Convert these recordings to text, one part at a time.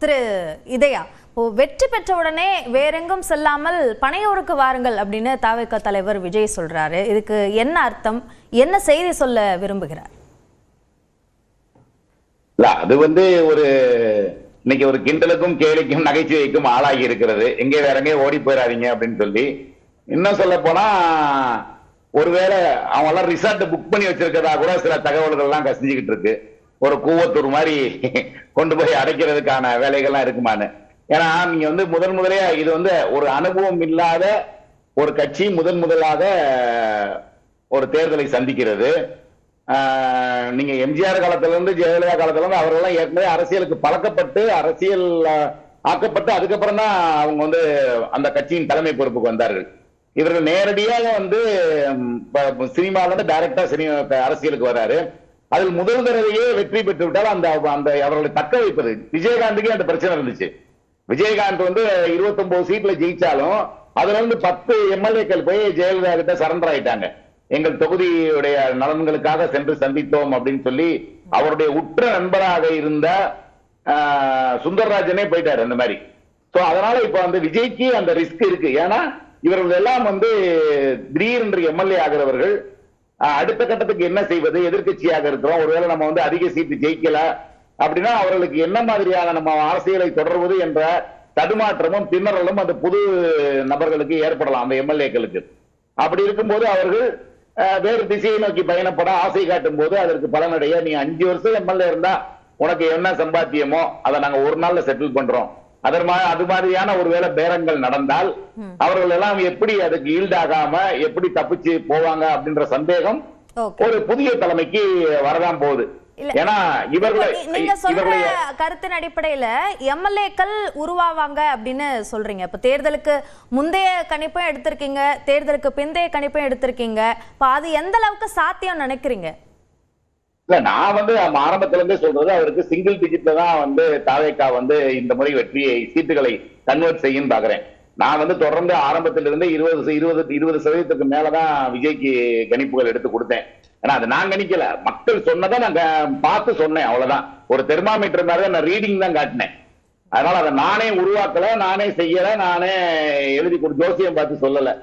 திரு இதயா, வெற்றி பெற்றவுடனே வேறெங்கும் செல்லாமல் பனையூருக்கு வாருங்கள் அப்படின்னு தவிக தலைவர் விஜய் சொல்றாரு. இதுக்கு என்ன அர்த்தம், என்ன செய்தி சொல்ல விரும்புகிறார்? அது ஒரு இன்னைக்கு ஒரு கிண்டலுக்கும் கேலிக்கும் நகைச்சுவைக்கும் ஆளாகி இருக்கிறது. எங்கே வேற எங்கே ஓடி போயிடாதீங்க அப்படின்னு சொல்லி. இன்னும் சொல்ல போனா ஒருவேளை அவங்க எல்லாம் ரிசார்ட் புக் பண்ணி வச்சிருக்கதா கூட சில தகவல்கள் எல்லாம் கசிஞ்சுக்கிட்டு இருக்கு. ஒரு கூவத்தூர் மாதிரி கொண்டு போய் அடைக்கிறதுக்கான வேலைகள்லாம் இருக்குமான்னு. ஏன்னா நீங்க முதலே இது ஒரு அனுபவம் இல்லாத ஒரு கட்சி முதலாக ஒரு தேர்தலை சந்திக்கிறது. நீங்க எம்ஜிஆர் காலத்துல இருந்து ஜெயலலிதா காலத்துல இருந்து அவர்கள்லாம் ஏற்கனவே அரசியலுக்கு பழக்கப்பட்டு அரசியல் ஆக்கப்பட்டு அதுக்கப்புறம் தான் அவங்க அந்த கட்சியின் தலைமை பொறுப்புக்கு வந்தார்கள். இவர்கள் நேரடியாக சினிமால இருந்து டைரக்டா அரசியலுக்கு வராரு. அதில் முதல் தடவையே வெற்றி பெற்று விட்டால் அந்த அவர்களை தக்க வைப்பது. விஜயகாந்துக்கே அந்த பிரச்சனை இருந்துச்சு. விஜயகாந்த் 29 சீட்ல ஜெயிச்சாலும் அதுல 10 எம்எல்ஏக்கள் போய் ஜெயலலிதா கிட்ட சரண்டர் ஆயிட்டாங்க. எங்கள் தொகுதியுடைய நலன்களுக்காக சென்று சந்தித்தோம் அப்படின்னு சொல்லி அவருடைய உற்ற நண்பராக இருந்த சுந்தரராஜனே போயிட்டாரு அந்த மாதிரி. அதனால இப்ப விஜய்க்கு அந்த ரிஸ்க் இருக்கு. ஏன்னா இவர்கள் எல்லாம் திடீரென்று எம்எல்ஏ ஆகிறவர்கள். அடுத்த கட்டத்துக்கு என்ன செய்வது, எதிர்கட்சியாக இருக்கிறோம், ஒருவேளை நம்ம அதிக சீட்டு ஜெயிக்கல அப்படின்னா அவர்களுக்கு என்ன மாதிரியான நம்ம அரசியலை தொடர்வது என்ற தடுமாற்றமும் திணறலும் அந்த புது நபர்களுக்கு ஏற்படலாம், அந்த எம்எல்ஏக்களுக்கு. அப்படி இருக்கும்போது அவர்கள் வேறு திசையை நோக்கி பயணப்பட ஆசை காட்டும் போது அதற்கு பலனடைய, நீ 5 வருஷம் எம்எல்ஏ இருந்தா உனக்கு என்ன சம்பாத்தியமோ அதை நாங்க ஒரு நாள்ல செட்டில் பண்றோம், அது மாதிரியான ஒருவேளை பேரங்கள் நடந்தால் அவர்கள் எல்லாம் எப்படி அதுக்கு ஈல்டாகாம எப்படி தப்பிச்சு போவாங்க அப்படின்ற சந்தேகம் ஒரு புதிய தலைமைக்கு வரதான் போகுது. ஏன்னா நீங்க சொல்ற கருத்தின் அடிப்படையில எம்எல்ஏக்கள் உருவாவாங்க அப்படின்னு சொல்றீங்க. இப்ப தேர்தலுக்கு முந்தைய கணிப்பையும் எடுத்திருக்கீங்க, தேர்தலுக்கு பிந்தைய கணிப்பையும் எடுத்திருக்கீங்க. இப்ப அது எந்த அளவுக்கு சாத்தியம் நினைக்கிறீங்க? இல்ல, நான் ஆரம்பத்துல இருந்தே சொல்றது அவருக்கு சிங்கிள் டிஜிட்ல தான் தவேகா இந்த முறை வெற்றியை சீட்டுகளை கன்வெர்ட் செய்யும் பாக்குறேன். நான் தொடர்ந்து ஆரம்பத்திலிருந்து 20% மேலதான் விஜய்க்கு கணிப்புகள் எடுத்து கொடுத்தேன். ஏன்னா அது நான் கணிக்கல, மக்கள் சொன்னதை நான் பார்த்து சொன்னேன், அவ்வளவுதான். ஒரு தெர்மாமீட்டர் மாதிரி நான் ரீடிங் தான் காட்டினேன். அதனால அதை நானே உருவாக்கல, நானே செய்யல, நானே எழுதி ஜோசியம் பார்த்து சொல்லல.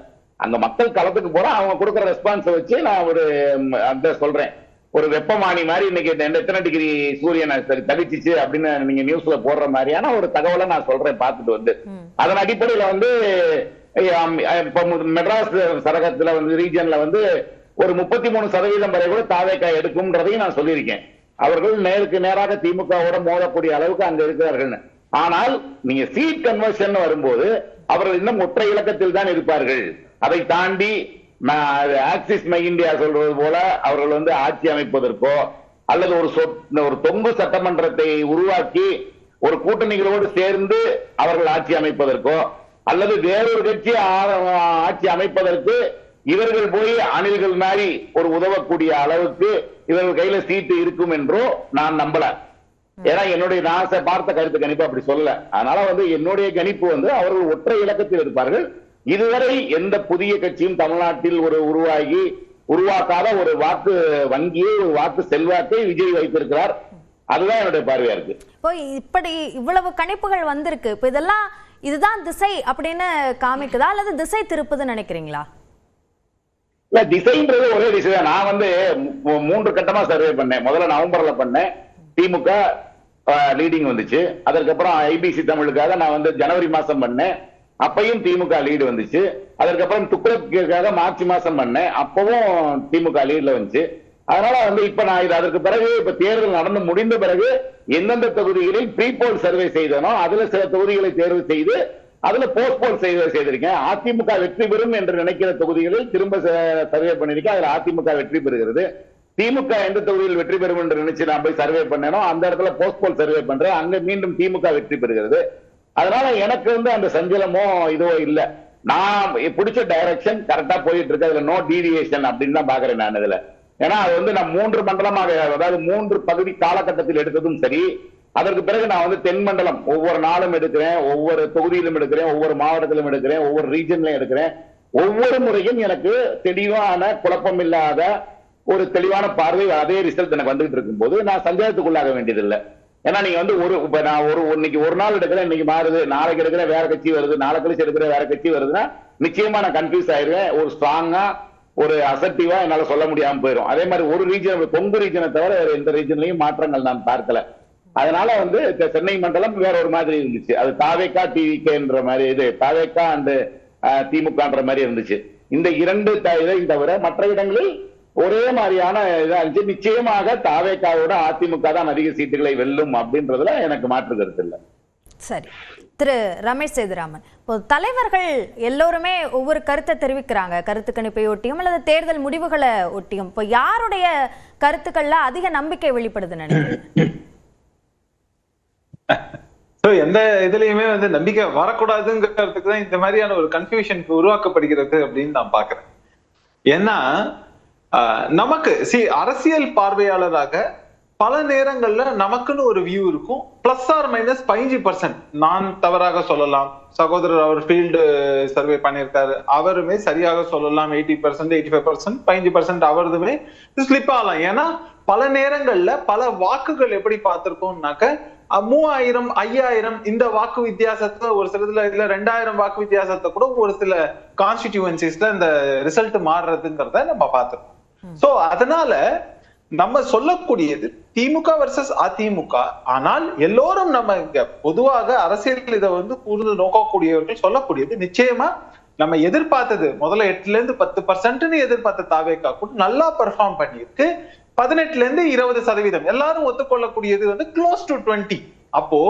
அங்க மக்கள் களத்துக்கு போற அவங்க கொடுக்குற ரெஸ்பான்ஸை வச்சு நான் சொல்றேன். ஒரு வெப்பமானி மாதிரி இன்னைக்கு எத்தனை டிகிரி சூரியனை தவிச்சிச்சு அப்படின்னு நீங்க நியூஸ்ல போடுற மாதிரியான ஒரு தகவலை நான் சொல்றேன் பார்த்துட்டு அதன் அடிப்படையில இப்ப மெட்ராஸ் சரகத்துல ரீஜன்ல ஒரு 33% வரை கூட தவேகா எடுக்கும்ன்றதையும் நான் சொல்லியிருக்கேன். அவர்கள் நேருக்கு நேராக திமுகவோட மோதக்கூடிய அளவுக்கு அங்க இருக்கிறார்கள். ஆனால் நீங்க சீட் கன்வர்ஷன் வரும்போது அவர்கள் இன்னும் ஒற்றை இலக்கத்தில் தான் இருப்பார்கள். அதை தாண்டி ஆக்சிஸ் மை இந்தியா சொல்றது போல அவர்கள் ஆட்சி அமைப்பதற்கோ அல்லது ஒரு தொங்கு சட்டமன்றத்தை உருவாக்கி ஒரு கூட்டணிகளோடு சேர்ந்து அவர்கள் ஆட்சி அமைப்பதற்கோ அல்லது வேறொரு கட்சி ஆட்சி அமைப்பதற்கு இவர்கள் போய் அணில்கள் மாதிரி ஒரு உதவக்கூடிய அளவுக்கு இவர்கள் கையில சீட்டு இருக்கும் என்றோ நான் நம்பல. ஏன்னா என்னுடைய நான் பார்த்த கருத்து கணிப்பு அப்படி சொல்லல. அதனால என்னுடைய கணிப்பு அவர்கள் ஒற்றை இலக்கத்தில் இருப்பார்கள். இதுவரை எந்த புதிய கட்சியும் தமிழ்நாட்டில் உருவாக்காத ஒரு வாக்கு வங்கியை, ஒரு வாக்கு செல்வாக்கை விஜய் வைத்திருக்கிறார். அதுதான் என்னுடைய பார்வையா இருக்கு. இப்படி இவ்வளவு கணிப்புகள் வந்திருக்கு, இப்ப இதுதான் திசை அப்படின்னு காமிக்குதா அல்லது திசை திருப்புதுன்னு நினைக்கிறீங்களா? இல்ல, திசைன்றது ஒரே திசை தான். நான் 3 கட்டமா சர்வே பண்ணேன். முதல்ல நவம்பர்ல பண்ணேன், திமுக லீடிங் வந்துச்சு. அதற்கப்புறம் ஐபிசி தமிழுக்காக நான் ஜனவரி மாசம் பண்ணேன், அப்பையும் திமுக லீடு வந்துச்சு. அதற்கப்புறம் துக்ளக்காக மார்ச் மாசம் பண்ணேன், அப்பவும் திமுக லீட்ல வந்துச்சு. அதனால இப்ப நான் அதற்கு பிறகு இப்ப தேர்தல் நடந்து முடிந்த பிறகு எந்தெந்த தொகுதிகளில் ப்ரீ போல் சர்வே செய்தனோ அதுல சில தொகுதிகளை தேர்வு செய்து அதுல போஸ்ட் போல் செய்திருக்கேன். அதிமுக வெற்றி பெறும் என்று நினைக்கிற தொகுதிகளில் திரும்ப சர்வே பண்ணிருக்கேன். அதுல அதிமுக வெற்றி பெறுகிறது. திமுக எந்த தொகுதியில் வெற்றி பெறும் என்று நினைச்சு நான் போய் சர்வே பண்ணேனோ அந்த இடத்துல போஸ்ட் போல் சர்வே பண்றேன், அங்க மீண்டும் திமுக வெற்றி பெறுகிறது. அதனால எனக்கு அந்த சஞ்சலமோ இதுவோ இல்ல. நான் பிடிச்ச டைரக்ஷன் கரெக்டா போயிட்டு இருக்கு. அதுல நோ டீவியேஷன் அப்படின்னு தான் பாக்குறேன் நான் இதுல. ஏன்னா அது நான் 3 மண்டலமாக, அதாவது 3 பகுதி காலகட்டத்தில் எடுத்ததும் சரி, அதற்கு பிறகு நான் தென் மண்டலம் ஒவ்வொரு நாளும் எடுக்கிறேன், ஒவ்வொரு தொகுதியிலும் எடுக்கிறேன், ஒவ்வொரு மாவட்டத்திலும் எடுக்கிறேன், ஒவ்வொரு ரீஜன்லயும் எடுக்கிறேன். ஒவ்வொரு முறையும் எனக்கு தெளிவான குழப்பம் இல்லாத ஒரு தெளிவான பார்வை, அதே ரிசல்ட் எனக்கு வந்துகிட்டு இருக்கும் போது நான் சந்தேகத்துக்குள்ளாக வேண்டியதில்லை. ஏன்னா நீங்க வந்து இப்ப நான் இன்னைக்கு ஒரு நாள் எடுக்கிறேன், இன்னைக்கு மாறுது, நாளைக்கு எடுக்கிற வேற கட்சி வருது, நாளை கழிச்சு எடுக்கிற வேற கட்சி வருதுன்னா நிச்சயமா நான் கன்ஃபியூஸ் ஆயிருவேன். ஒரு ஸ்ட்ராங்கா ஒரு அசர்டிவா என்னால சொல்ல முடியாம போயிடும். அதே மாதிரி ஒரு ரீஜன், கொங்கு ரீஜனை தவிர வேற எந்த ரீஜன்லயும் மாற்றங்கள் நான் பார்க்கல. அதனால வந்து சென்னை மண்டலம் வேற ஒரு மாதிரி இருந்துச்சு. அது தாவேக்கா டிவிகேன்ற மாதிரி, இது தாவேக்கா அண்ட் திமுகன்ற மாதிரி இருந்துச்சு. இந்த இரண்டு இதை தவிர மற்ற இடங்களில் ஒரே மாதிரியான இதா இருந்துச்சு. நிச்சயமாக தாவேக்காவோட அதிமுக தான் அதிக சீட்டுகளை வெல்லும் அப்படின்றதுல எனக்கு மாற்று கருத்து இல்லை. சரி, திரு ரமேஷ் சேதுராமன், இப்போ தலைவர்கள் எல்லோருமே ஒவ்வொரு கருத்தை தெரிவிக்கிறாங்க, கருத்து கணிப்பை ஒட்டியும் அல்லது தேர்தல் முடிவுகளை ஒட்டியும். இப்போ யாருடைய கருத்துக்கள்ல அதிக நம்பிக்கை வெளிப்படுதுன்னு நினைக்கிறீங்க? எந்த இதுலயுமே வந்து நம்பிக்கை வரக்கூடாதுங்கிறதுக்கு தான் இந்த மாதிரியான ஒரு கன்ஃபியூஷன் உருவாக்கப்படுகிறது அப்படின்னு நான் பாக்குறேன். ஏன்னா நமக்கு அரசியல் பார்வையாளராக பல நேரங்கள்ல நமக்குன்னு ஒரு வியூ இருக்கும். Plus or minus 5%. நான் தவறாக சொல்லலாம், சகோதரர் அவர் ஃபீல்டு சர்வே பண்ணியிருக்காரு, அவருமே சரியாக சொல்லலாம். 80%, 85%, 5% அவருதுமே ஸ்லிப் ஆகலாம். ஏன்னா பல நேரங்கள்ல பல வாக்குகள் எப்படி பார்த்திருக்கோம்னாக்க 3000, 5000 இந்த வாக்கு வித்தியாசத்துல, ஒரு சிலதுல இல்ல 2000 வாக்கு வித்தியாசத்தை கூட ஒரு சில கான்ஸ்டிடியூவன்சிஸ்ல இந்த ரிசல்ட் மாறுறதுங்கிறத நம்ம பார்த்திருக்கோம். சோ அதனால நம்ம சொல்லக்கூடியது திமுக வர்சஸ் அதிமுக. ஆனால் எல்லோரும் நம்ம பொதுவாக அரசியல் இதை வந்து கூடுதல் நோக்கக்கூடியவர்கள் சொல்லக்கூடியது நிச்சயமா நம்ம எதிர்பார்த்தது முதல்ல 8% எதிர்பார்த்த தாவேக்கா கூட நல்லா பெர்ஃபார்ம் பண்ணியிருக்கு. 18% எல்லாரும் ஒத்துக்கொள்ளக்கூடியது வந்து க்ளோஸ் டு 20. அப்போ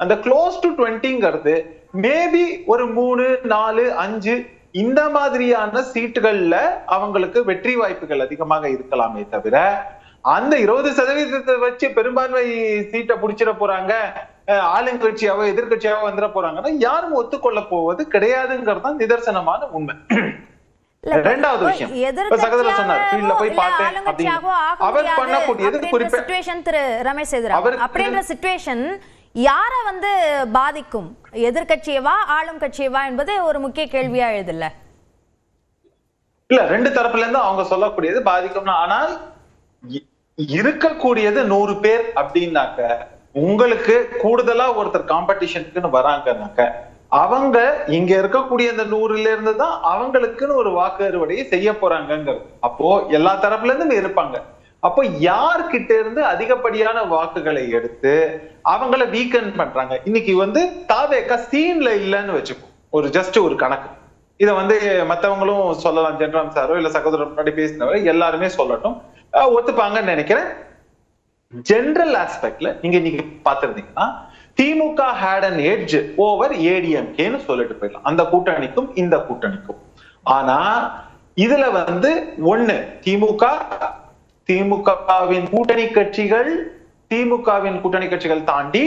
அந்த க்ளோஸ் டு 20ங்கிறது மேபி ஒரு 3, 4, 5 இந்த மாதிரியான சீட்டுகள்ல அவங்களுக்கு வெற்றி வாய்ப்புகள் அதிகமாக இருக்கலாமே தவிர அந்த 20% வச்சு பெரும்பான்மை சீட்டை புடிச்சிட போறாங்க, ஆளுங்கட்சியாவோ எதிர்கட்சியாவோ வந்துட போறாங்கன்னா யாரும் ஒத்துக்கொள்ள போவது கிடையாதுங்கிறது தான் நிதர்சனமான உண்மை. ரெண்டாவது விஷயம், சகோதரர் சொன்னார் ஃபீல்ட்ல போய் பார்த்தேன் அப்படின்னு. அவர் பண்ணக்கூடியது குறிப்பிட்ட சிச்சுவேஷன் திரு ரமேஷ் சேதுராமன் அப்படின்ற சிச்சுவேஷன் யார வந்து பாதிக்கும், எதிர்கட்சியவா ஆளும் கட்சியவா என்பது ஒரு முக்கிய கேள்வியா எழுதுல்ல? இல்ல, ரெண்டு தரப்புல இருந்து அவங்க சொல்லக்கூடியது பாதிக்கும்னா, ஆனால் இருக்கக்கூடியது 100 பேர் அப்படின்னாக்க உங்களுக்கு கூடுதலா ஒருத்தர் காம்படிஷனுக்குன்னு வராங்கன்னாக்க அவங்க இங்க இருக்கக்கூடிய அந்த 100ல இருந்து தான் அவங்களுக்குன்னு ஒரு வாக்கு அறுவடையை செய்ய போறாங்கிறது. அப்போ எல்லா தரப்புல இருந்தும் இருப்பாங்க. அப்போ யார்கிட்ட இருந்து அதிகப்படியான வாக்குகளை எடுத்து அவங்கள வீக்கன் பண்றாங்க. இன்னைக்கு வந்து தாவேக்கா சீன்ல இல்லைன்னு வச்சுப்போம், ஒரு ஜஸ்ட் ஒரு கணக்கு. இதை வந்து மத்தவங்களும் சொல்லலாம், ஜென்ராம் சாரோ இல்ல சகோதரர் முன்னாடி பேசினவர் எல்லாருமே சொல்லட்டும், ஒத்துப்பாங்கன்னு நினைக்கிறேன். ஜெனரல் ஆஸ்பெக்ட்ல நீங்க இன்னைக்கு பாத்திருந்தீங்கன்னா திமுக had an edge over ADMKன்னு சொல்லிட்டு போயிடலாம், அந்த கூட்டணிக்கும் இந்த கூட்டணிக்கும். ஆனா இதுல வந்து ஒண்ணு திமுகவின் கூட்டணி கட்சிகள் தாண்டி